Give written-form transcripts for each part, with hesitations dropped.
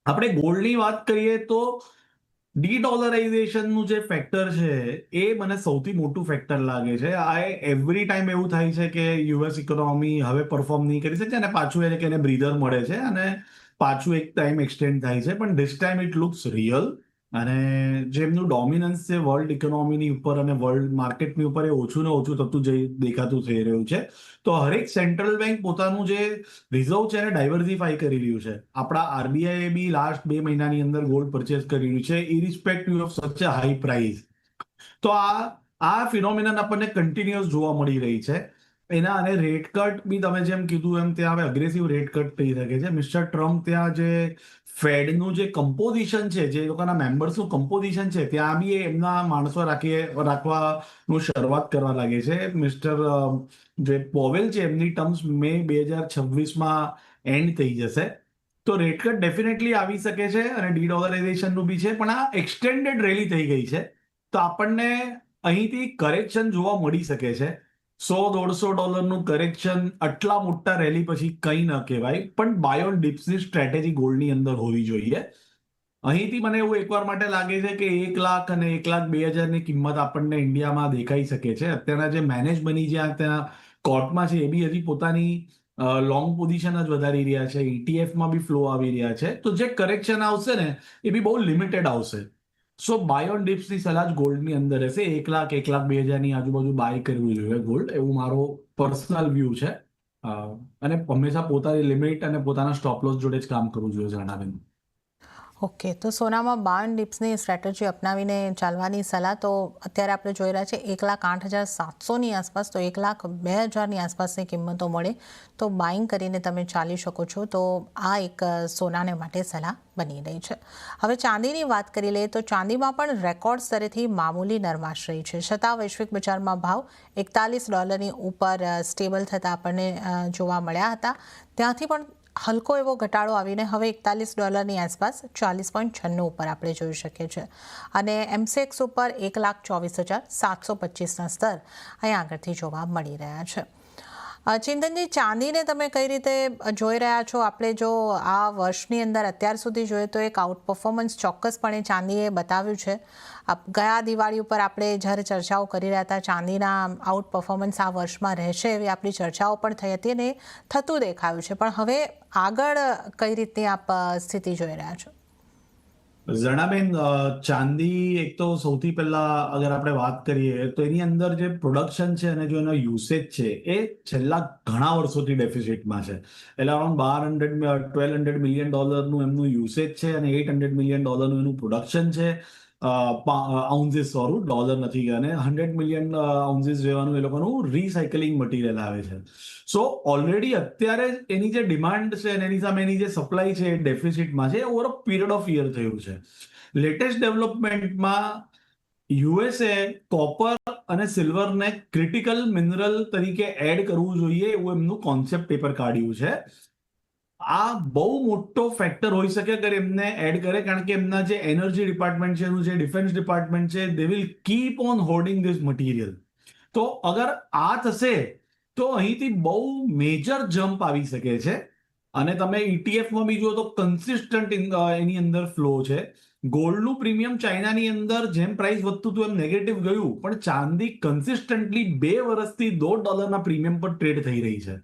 આપણે ગોલ્ડની વાત કરીએ તો ડી-ડોલરાઇઝેશનનું જે ફેક્ટર છે એ મને સૌથી મોટું ફેક્ટર લાગે છે. આ એવરી ટાઈમ એવું થાય છે કે યુએસ ઇકોનોમી હવે પરફોર્મ નહીં કરી શકે અને પાછું એને બ્રીધર મળે છે અને પાછું એક ટાઈમ એક્સટેન્ડ થાય છે. પણ this time it looks real અને જેમનું ડોમિનન્સ છે વર્લ્ડ ઇકોનોમીની ઉપર અને વર્લ્ડ માર્કેટની ઉપર એ ઓછું ને ઓછું થતું દેખાતું થઈ રહ્યું છે. તો હરેક સેન્ટ્રલ બેંક પોતાનું જે રિઝર્વ છે એને ડાયવર્સિફાઈ કરી રહ્યું છે. આપણા આરબીઆઈએ બી લાસ્ટ 2 મહિનાની અંદર ગોલ્ડ પરચેસ કરી રહ્યું છે ઇરિસ્પેક્ટિવ ઓફ સચ અ હાઈ પ્રાઇસ. તો આ ફિનોમિનન આપણને કન્ટિન્યુઅસ જોવા મળી રહી છે. એના અને રેટ કટ બી તમે જેમ કીધું એમ ત્યાં હવે અગ્રેસિવ રેટ કટ થઈ શકે છે. મિસ્ટર ટ્રમ્પ ત્યાં જે ફેડનું જે કમ્પોઝિશન છે, જે લોકોના મેમ્બર્સનું કમ્પોઝિશન છે, ત્યાં બી એમના માણસો રાખવાનું શરૂઆત કરવા લાગે છે. મિસ્ટર જે પોવેલ છે એમની ટર્મ્સ મે 2026માં એન્ડ થઈ જશે. તો રેટ કટ ડેફિનેટલી આવી શકે છે અને ડી-ડોલરાઇઝેશનનું બી છે, પણ આ એક્સટેન્ડેડ રેલી થઈ ગઈ છે. તો આપણને અહીંથી કરેક્શન જોવા મળી શકે છે. $100-150 કરેક્શન આટલા મોટા રેલી પછી કંઈ ન કહેવાય, પણ બાય ઓન ડિપ્સની સ્ટ્રેટેજી ગોલ્ડની અંદર હોવી જોઈએ. અહીંથી મને એવું એકવાર માટે લાગે છે કે 1 લાખ અને 1,02,000ની કિંમત આપણને ઇન્ડિયામાં દેખાઈ શકે છે. અત્યારના જે મેનેજ મની જ્યાં ત્યાં કોર્ટમાં છે એ બી હજી પોતાની લોંગ પોઝિશન જ વધારી રહ્યા છે. ઇટીએફમાં બી ફ્લો આવી રહ્યા છે. તો જે કરેક્શન આવશે ને એ બી બહુ લિમિટેડ આવશે. સો બાય ઓન ડિપ્સની સલાહ જ ગોલ્ડની અંદર રહેશે. 1 લાખ 1,02,000ની આજુબાજુ બાય કરવું જોઈએ ગોલ્ડ, એવું મારો પર્સનલ વ્યૂ છે. અને હંમેશા પોતાની લિમિટ અને પોતાના સ્ટોપ લોસ જોડે જ કામ કરવું જોઈએ જણાવેન. ઓકે, તો સોનામાં બાય ઓન ડિપ્સની સ્ટ્રેટેજી અપનાવીને ચાલવાની સલાહ. તો અત્યારે આપણે જોઈ રહ્યા છે 1,08,700ની આસપાસ, તો 1,02,000ની આસપાસની કિંમતો મળે તો બાઇંગ કરીને તમે ચાલી શકો છો. તો આ એક સોનાને માટે સલાહ બની રહી છે. હવે ચાંદીની વાત કરી લઈએ તો ચાંદીમાં પણ રેકોર્ડ સ્તરેથી મામૂલી નરમાશ રહી છે, છતાં વૈશ્વિક બજારમાં ભાવ $41 ઉપર સ્ટેબલ થતા આપણને જોવા મળ્યા હતા. ત્યાંથી પણ હલકો એવો ઘટાડો આવીને હવે $41ની આસપાસ 40.96 ઉપર આપણે જોઈ શકીએ છીએ. અને એમસેક્સ ઉપર 1,24,725ના સ્તર અહીં આગળથી જોવા મળી રહ્યા છે. ચિંતનજી, ચાંદીને તમે કઈ રીતે જોઈ રહ્યા છો? આપણે જો આ વર્ષની અંદર અત્યાર સુધી જોઈએ તો એક આઉટ પરફોર્મન્સ ચોક્કસપણે ચાંદીએ બતાવ્યું છે. ગયા દિવાળી ઉપર આપણે જ્યારે ચર્ચાઓ કરી રહ્યા હતા, ચાંદીના આઉટ પરફોર્મન્સ આ વર્ષમાં રહેશે એવી આપણી ચર્ચાઓ પણ થઈ હતી અને થતું દેખાયું છે. પણ હવે આગળ કઈ રીતની આપ સ્થિતિ જોઈ રહ્યા છો? ઝરણાબેન, ચાંદી એક તો સૌથી પહેલા અગર આપણે વાત કરીએ તો એની અંદર જે પ્રોડક્શન છે અને જો એનો યુસેજ છે એ છેલ્લા ઘણા વર્ષોથી ડેફિસિટમાં છે. એટલે અરાઉન્ડ $1,200 મિલિયન એમનું યુસેજ છે અને $800 મિલિયન એનું પ્રોડક્શન છે. આઉન્સીસ, ડોલર નથી, અને 100 મિલિયન આઉન્સીસ જેવાનું એ લોકોનું રિસાયકલિંગ મટીરિયલ આવે છે. સો ઓલરેડી અત્યારે એની જે ડિમાન્ડ છે અને એની સામે એની જે સપ્લાય છે એ ડેફિસિટમાં છે. Over a period of year થયું છે. લેટેસ્ટ ડેવલપમેન્ટમાં યુએસએ કોપર અને સિલ્વરને ક્રિટિકલ મિનરલ તરીકે એડ કરવું જોઈએ એવું એમનું કોન્સેપ્ટ પેપર કાઢ્યું છે. આ બહુ મોટો ફેક્ટર હોઈ શકે અગર એમને એડ કરે, કારણ કે એમના જે એનર્જી ડિપાર્ટમેન્ટ છે, એનું જે ડિફેન્સ ડિપાર્ટમેન્ટ છે, they will keep on hoarding this material. તો અગર આ થશે તો અહીંથી બહુ મેજર જમ્પ આવી શકે છે. અને તમે ઇટીએફમાં બી જુઓ તો કન્સિસ્ટન્ટ એની અંદર ફ્લો છે. ગોલ્ડનું પ્રીમિયમ ચાઇનાની અંદર જેમ પ્રાઇસ વધતું હતું એમ નેગેટિવ ગયું, પણ ચાંદી કન્સિસ્ટન્ટલી 2 વર્ષથી $2 પ્રીમિયમ પર ટ્રેડ થઈ રહી છે.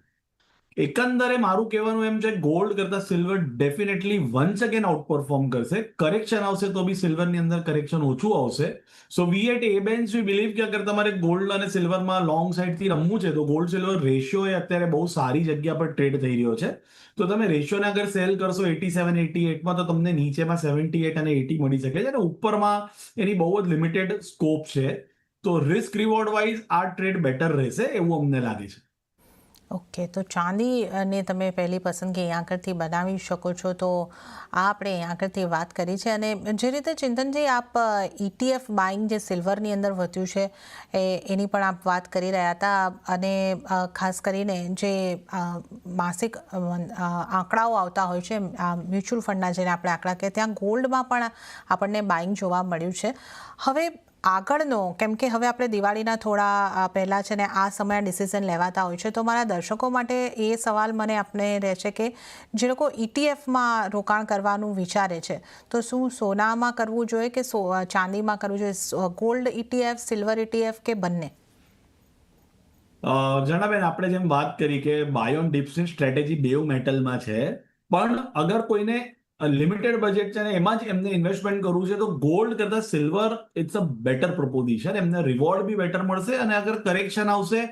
એકંદરે મારું કહેવાનું એમ છે, ગોલ્ડ કરતા silver definitely once again out perform કરશે. કરેક્શન આવશે તો બી સિલ્વરની અંદર કરેક્શન ઓછું આવશે. સો વી એટ એબેન્સ વી બિલીવ કે અગર તમારે ગોલ્ડ અને સિલ્વરમાં લોંગ સાઇડથી રમવું છે તો ગોલ્ડ સિલ્વર રેશિયો એ અત્યારે બહુ સારી જગ્યા પર ટ્રેડ થઈ રહ્યો છે. તો તમે રેશિયોને અગર સેલ કરશો 87-88માં તો તમને નીચેમાં 78 અને 80 મળી શકે છે અને ઉપરમાં એની બહુ જ લિમિટેડ સ્કોપ છે. તો રિસ્ક રિવોર્ડ વાઇઝ આ ટ્રેડ બેટર રહેશે એવું અમને લાગે છે. ઓકે, તો ચાંદીને તમે પહેલી પસંદગી અહીં આગળથી બનાવી શકો છો. તો આ આપણે અહીં આગળથી વાત કરી છે. અને જે રીતે ચિંતનજી આપ ETF બાઇંગ જે સિલ્વરની અંદર વધ્યું છે એની પણ આપ વાત કરી રહ્યા હતા. અને ખાસ કરીને જે માસિક આંકડાઓ આવતા હોય છે મ્યુચ્યુઅલ ફંડના, જેને આપણે આંકડા કહીએ, ત્યાં ગોલ્ડમાં પણ આપણને બાઇંગ જોવા મળ્યું છે. હવે આગળનો, કેમ કે હવે આપણે દિવાળીના થોડા પહેલાં છે ને આ સમયે ડિસિઝન લેવાતા હોય છે, તો મારા દર્શકો માટે એ સવાલ મને આપને રહેશે કે જે લોકો ઇટીએફમાં રોકાણ કરવાનું વિચારે છે તો શું સોનામાં કરવું જોઈએ કે ચાંદીમાં કરવું જોઈએ, ગોલ્ડ ઇટીએફ, સિલ્વર ઇટીએફ કે બંને? જણાબેન, આપણે જેમ વાત કરી કે બાય ઓન ડિપ્સની સ્ટ્રેટેજી બેવ મેટલમાં છે, પણ અગર કોઈને લિમિટેડ બજેટ છે ને એમાં જ એમને ઇન્વેસ્ટમેન્ટ કરવું છે તો ગોલ્ડ કરતા silver it's a better proposition. એમને રિવોર્ડ બી બેટર મળશે અને અગર કરેક્શન આવશે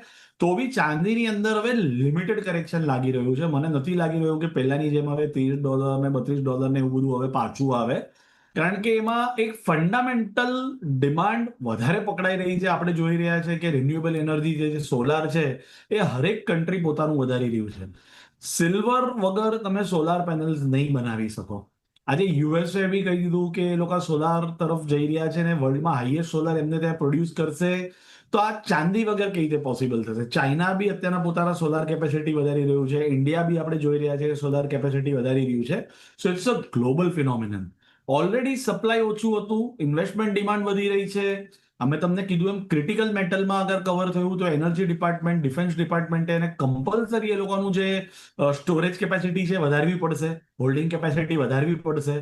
તો બી ચાંદીની અંદર હવે લિમિટેડ કરેક્શન લાગી રહ્યું છે. મને નથી લાગી રહ્યું કે પહેલાની જેમ હવે $30 ને $32 ને એવું બધું હવે પાછું આવે, કારણ કે એમાં એક ફંડામેન્ટલ ડિમાન્ડ વધારે પકડાઈ રહી છે. આપણે જોઈ રહ્યા છે કે રિન્યુએબલ એનર્જી જે સોલાર છે એ હરેક કન્ટ્રી પોતાનું વધારી રહ્યું છે. સિલ્વર વગર તમે સોલાર પેનલ્સ નહીં બનાવી શકો. આજે યુએસએ બી કહી દીધું કે એ લોકો સોલાર તરફ જઈ રહ્યા છે ને વર્લ્ડમાં હાઈએસ્ટ સોલાર એમને ત્યાં પ્રોડ્યુસ કરશે, તો આ ચાંદી વગર કઈ રીતે પોસિબલ થશે? ચાઇના બી અત્યારના પોતાના સોલાર કેપેસિટી વધારી રહ્યું છે, ઇન્ડિયા બી આપણે જોઈ રહ્યા છે કે સોલાર કેપેસિટી વધારી રહ્યું છે. So it's a global phenomenon. Already supply ઓછું હતું, ઇન્વેસ્ટમેન્ટ ડિમાન્ડ વધી રહી છે. અમે તમને કીધું એમ ક્રિટિકલ મેટલમાં અગર કવર થયું તો એનર્જી ડિપાર્ટમેન્ટ, ડિફેન્સ ડિપાર્ટમેન્ટે એને કમ્પલસરી એ લોકોનું જે સ્ટોરેજ કેપેસિટી છે વધારવી પડશે, હોલ્ડિંગ કેપેસિટી વધારવી પડશે.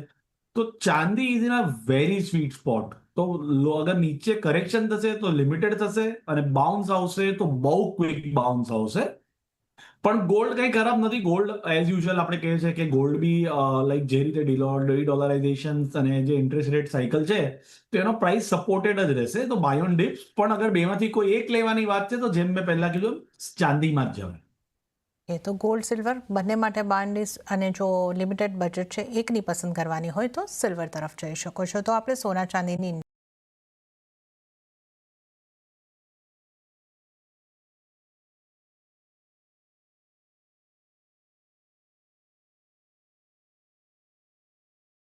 તો ચાંદી is in a very sweet spot. તો અગર નીચે કરેક્શન થશે તો લિમિટેડ થશે અને બાઉન્સ આવશે તો બહુ ક્વિક બાઉન્સ આવશે. પણ ગોલ્ડ કંઈ ખરાબ નથી. ગોલ્ડ એઝ યુઝ્યુઅલ આપણે કહીએ છીએ કે ગોલ્ડ બી લાઈક જે રીતે ડિડોલરાઇઝેશન અને જે ઇન્ટરેસ્ટ રેટ સાયકલ છે તો એનો પ્રાઇસ સપોર્ટેડ જ રહેશે. તો બાય ઓન ડિપ્સ, પણ અગર બેમાંથી કોઈ એક લેવાની વાત છે તો જેમ મેં પહેલા કીધું ચાંદીમાં જ જવાય. એ તો ગોલ્ડ, સિલ્વર બંને માટે બાન્ડીસ, અને જો લિમિટેડ બજેટ છે એકની પસંદ કરવાની હોય તો સિલ્વર તરફ જઈ શકો છો. તો આપણે સોના ચાંદીની